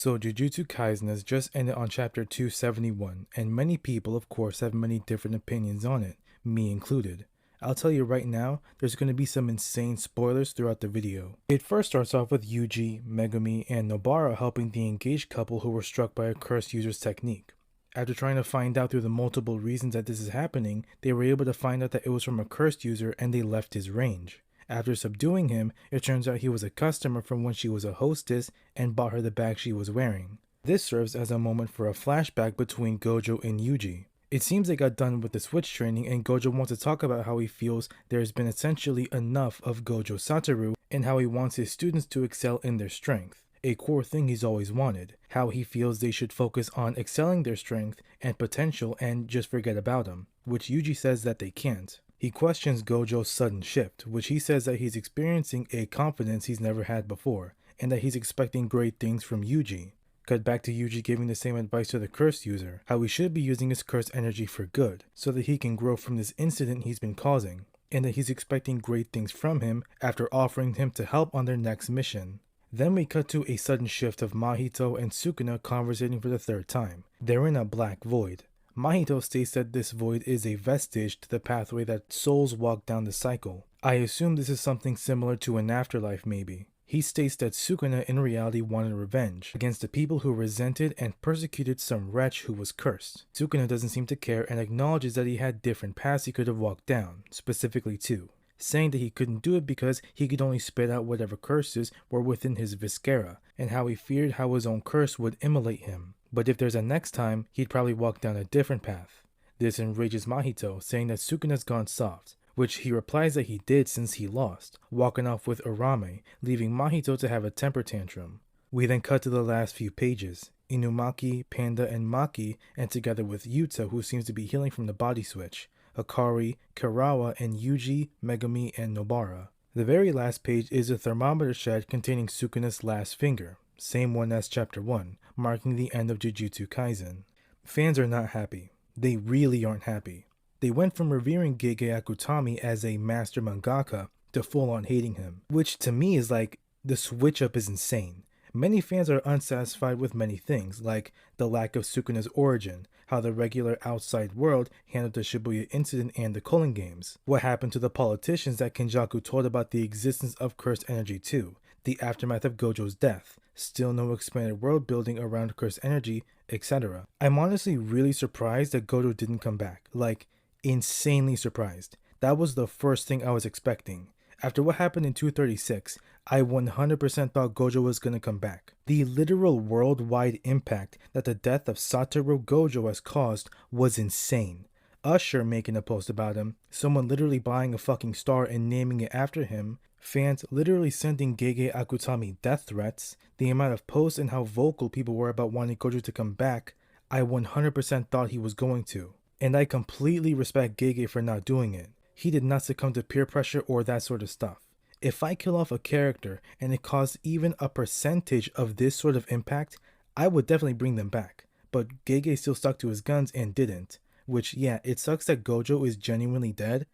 So Jujutsu Kaisen has just ended on chapter 271, and many people of course have many different opinions on it, me included. I'll tell you right now, there's going to be some insane spoilers throughout the video. It first starts off with Yuji, Megumi, and Nobara helping the engaged couple who were struck by a cursed user's technique. After trying to find out through the multiple reasons that this is happening, they were able to find out that it was from a cursed user and they left his range. After subduing him, it turns out he was a customer from when she was a hostess and bought her the bag she was wearing. This serves as a moment for a flashback between Gojo and Yuji. It seems they got done with the switch training and Gojo wants to talk about how he feels there's been essentially enough of Gojo Satoru and how he wants his students to excel in their strength. A core thing he's always wanted, how he feels they should focus on excelling their strength and potential and just forget about him, which Yuji says that they can't. He questions Gojo's sudden shift, which he says that he's experiencing a confidence he's never had before, and that he's expecting great things from Yuji. Cut back to Yuji giving the same advice to the cursed user, how he should be using his cursed energy for good, so that he can grow from this incident he's been causing, and that he's expecting great things from him after offering him to help on their next mission. Then we cut to a sudden shift of Mahito and Sukuna conversating for the third time. They're in a black void. Mahito states that this void is a vestige to the pathway that souls walk down the cycle. I assume this is something similar to an afterlife maybe. He states that Sukuna in reality wanted revenge against the people who resented and persecuted some wretch who was cursed. Sukuna doesn't seem to care and acknowledges that he had different paths he could have walked down, specifically two, saying that he couldn't do it because he could only spit out whatever curses were within his viscera, and how he feared how his own curse would immolate him. But if there's a next time, he'd probably walk down a different path. This enrages Mahito, saying that Sukuna's gone soft, which he replies that he did since he lost, walking off with Urame, leaving Mahito to have a temper tantrum. We then cut to the last few pages. Inumaki, Panda, and Maki, and together with Yuta, who seems to be healing from the body switch, Akari, Karawa, and Yuji, Megumi, and Nobara. The very last page is a thermometer shed containing Sukuna's last finger, same one as chapter 1, marking the end of Jujutsu Kaisen. Fans are not happy. They really aren't happy. They went from revering Gege Akutami as a master mangaka to full on hating him, which to me is like, the switch up is insane. Many fans are unsatisfied with many things, like the lack of Sukuna's origin, how the regular outside world handled the Shibuya incident and the Culling Games, what happened to the politicians that Kenjaku told about the existence of cursed energy too, the aftermath of Gojo's death, still no expanded world building around cursed energy, etc. I'm honestly really surprised that Gojo didn't come back, like insanely surprised. That was the first thing I was expecting. After what happened in 236, I 100% thought Gojo was going to come back. The literal worldwide impact that the death of Satoru Gojo has caused was insane. Usher making a post about him, someone literally buying a fucking star and naming it after him, fans literally sending Gege Akutami death threats, the amount of posts and how vocal people were about wanting Gojo to come back, I 100% thought he was going to. And I completely respect Gege for not doing it. He did not succumb to peer pressure or that sort of stuff. If I kill off a character and it caused even a percentage of this sort of impact, I would definitely bring them back. But Gege still stuck to his guns and didn't. Which, yeah, it sucks that Gojo is genuinely dead,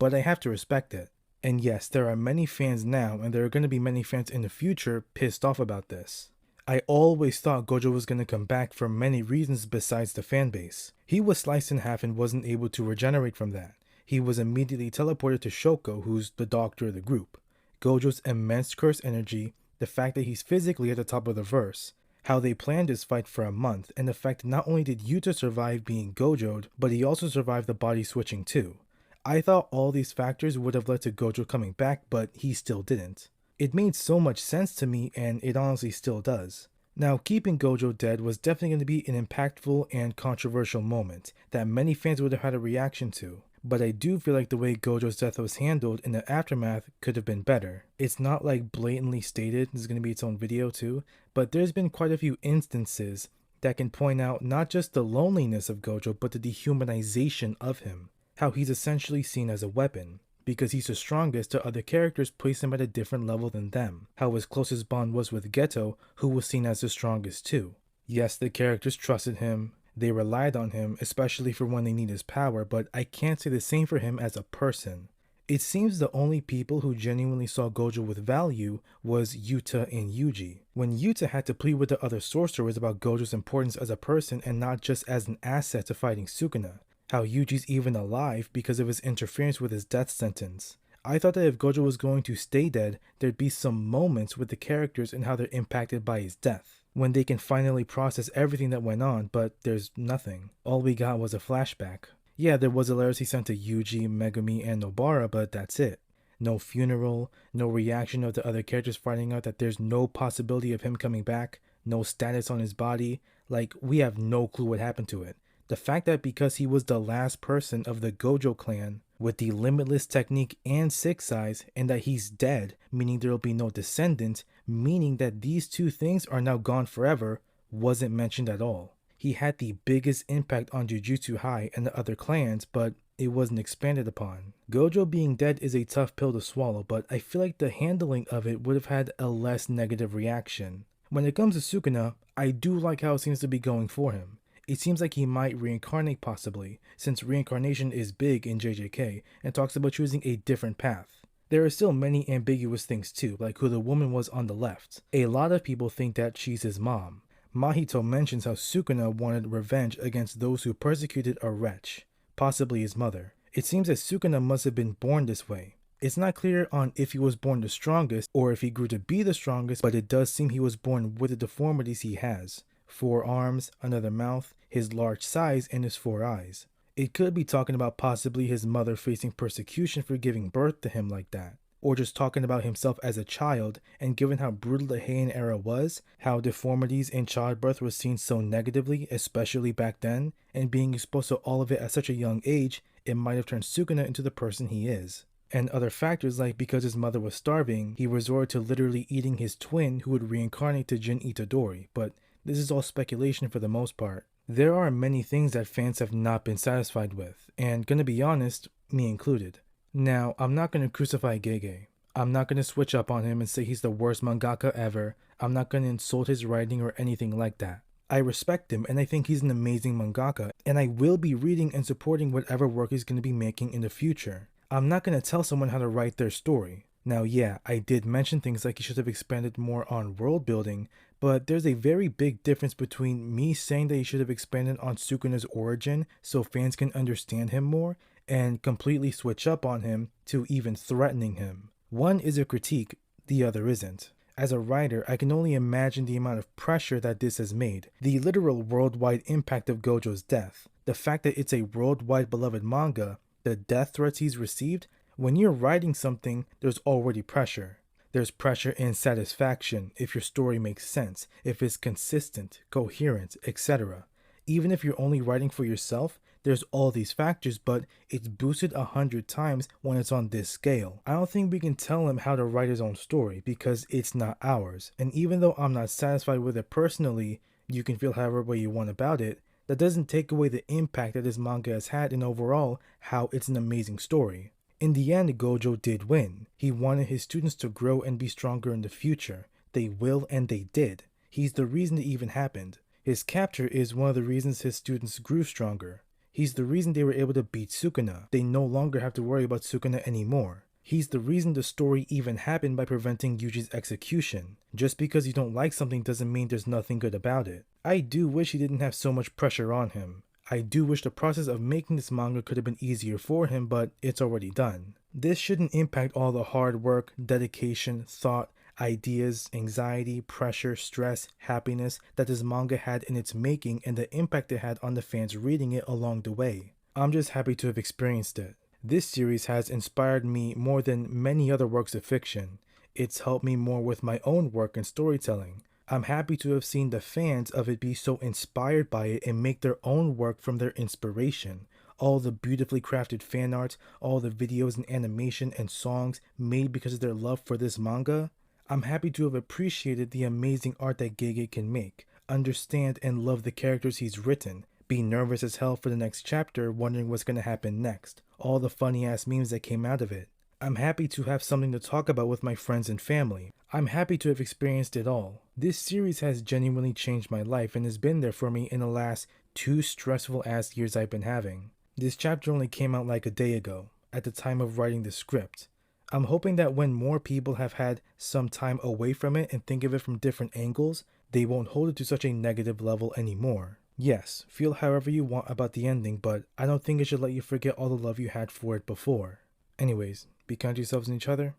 but I have to respect it. And yes, there are many fans now, and there are going to be many fans in the future pissed off about this. I always thought Gojo was going to come back for many reasons besides the fanbase. He was sliced in half and wasn't able to regenerate from that. He was immediately teleported to Shoko, who's the doctor of the group. Gojo's immense curse energy, the fact that he's physically at the top of the verse, how they planned this fight for a month, and the fact that not only did Yuta survive being Gojo'd, but he also survived the body switching too. I thought all these factors would have led to Gojo coming back, but he still didn't. It made so much sense to me, and it honestly still does. Now, keeping Gojo dead was definitely going to be an impactful and controversial moment that many fans would have had a reaction to. But I do feel like the way Gojo's death was handled in the aftermath could have been better. It's not like blatantly stated, this is going to be its own video too, but there's been quite a few instances that can point out not just the loneliness of Gojo, but the dehumanization of him. How he's essentially seen as a weapon. Because he's the strongest, the other characters place him at a different level than them. How his closest bond was with Geto, who was seen as the strongest too. Yes, the characters trusted him. They relied on him, especially for when they need his power, but I can't say the same for him as a person. It seems the only people who genuinely saw Gojo with value was Yuta and Yuji. When Yuta had to plead with the other sorcerers about Gojo's importance as a person and not just as an asset to fighting Sukuna, how Yuji's even alive because of his interference with his death sentence. I thought that if Gojo was going to stay dead, there'd be some moments with the characters and how they're impacted by his death, when they can finally process everything that went on, but there's nothing. All we got was a flashback. Yeah, there was a letter he sent to Yuji, Megumi, and Nobara, but that's it. No funeral, no reaction of the other characters finding out that there's no possibility of him coming back, no status on his body, like we have no clue what happened to it. The fact that because he was the last person of the Gojo clan with the limitless technique and six eyes, and that he's dead, meaning there will be no descendants, meaning that these two things are now gone forever, wasn't mentioned at all. He had the biggest impact on Jujutsu High and the other clans, but it wasn't expanded upon. Gojo being dead is a tough pill to swallow, but I feel like the handling of it would have had a less negative reaction. When it comes to Sukuna, I do like how it seems to be going for him. It seems like he might reincarnate possibly, since reincarnation is big in JJK and talks about choosing a different path. There are still many ambiguous things too, like who the woman was on the left. A lot of people think that she's his mom. Mahito mentions how Sukuna wanted revenge against those who persecuted a wretch, possibly his mother. It seems that Sukuna must have been born this way. It's not clear on if he was born the strongest or if he grew to be the strongest, but it does seem he was born with the deformities he has. 4 arms, another mouth, his large size, and his 4 eyes. It could be talking about possibly his mother facing persecution for giving birth to him like that. Or just talking about himself as a child, and given how brutal the Heian era was, how deformities in childbirth were seen so negatively, especially back then, and being exposed to all of it at such a young age, it might have turned Sukuna into the person he is. And other factors like because his mother was starving, he resorted to literally eating his twin who would reincarnate to Jin Itadori, but this is all speculation for the most part. There are many things that fans have not been satisfied with, and gonna be honest, me included. Now, I'm not gonna crucify Gege. I'm not gonna switch up on him and say he's the worst mangaka ever. I'm not gonna insult his writing or anything like that. I respect him and I think he's an amazing mangaka, and I will be reading and supporting whatever work he's gonna be making in the future. I'm not gonna tell someone how to write their story. Now yeah, I did mention things like he should have expanded more on world building, but there's a very big difference between me saying that he should have expanded on Sukuna's origin so fans can understand him more, and completely switch up on him to even threatening him. One is a critique, the other isn't. As a writer, I can only imagine the amount of pressure that this has made, the literal worldwide impact of Gojo's death, the fact that it's a worldwide beloved manga, the death threats he's received. When you're writing something, there's already pressure. There's pressure in satisfaction, if your story makes sense, if it's consistent, coherent, etc. Even if you're only writing for yourself, there's all these factors, but it's boosted 100 times when it's on this scale. I don't think we can tell him how to write his own story because it's not ours. And even though I'm not satisfied with it personally, you can feel however way you want about it, that doesn't take away the impact that this manga has had and overall how it's an amazing story. In the end, Gojo did win. He wanted his students to grow and be stronger in the future. They will and they did. He's the reason it even happened. His capture is one of the reasons his students grew stronger. He's the reason they were able to beat Sukuna. They no longer have to worry about Sukuna anymore. He's the reason the story even happened by preventing Yuji's execution. Just because you don't like something doesn't mean there's nothing good about it. I do wish he didn't have so much pressure on him. I do wish the process of making this manga could have been easier for him, but it's already done. This shouldn't impact all the hard work, dedication, thought, ideas, anxiety, pressure, stress, happiness that this manga had in its making and the impact it had on the fans reading it along the way. I'm just happy to have experienced it. This series has inspired me more than many other works of fiction. It's helped me more with my own work and storytelling. I'm happy to have seen the fans of it be so inspired by it and make their own work from their inspiration. All the beautifully crafted fan art, all the videos and animation and songs made because of their love for this manga. I'm happy to have appreciated the amazing art that Gege can make, understand and love the characters he's written, be nervous as hell for the next chapter wondering what's going to happen next, all the funny ass memes that came out of it. I'm happy to have something to talk about with my friends and family. I'm happy to have experienced it all. This series has genuinely changed my life and has been there for me in the last 2 stressful ass years I've been having. This chapter only came out like a day ago. at the time of writing the script. I'm hoping that when more people have had some time away from it and think of it from different angles, they won't hold it to such a negative level anymore. Yes, feel however you want about the ending, but I don't think it should let you forget all the love you had for it before. Anyways, be kind to yourselves and each other.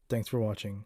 Thanks for watching.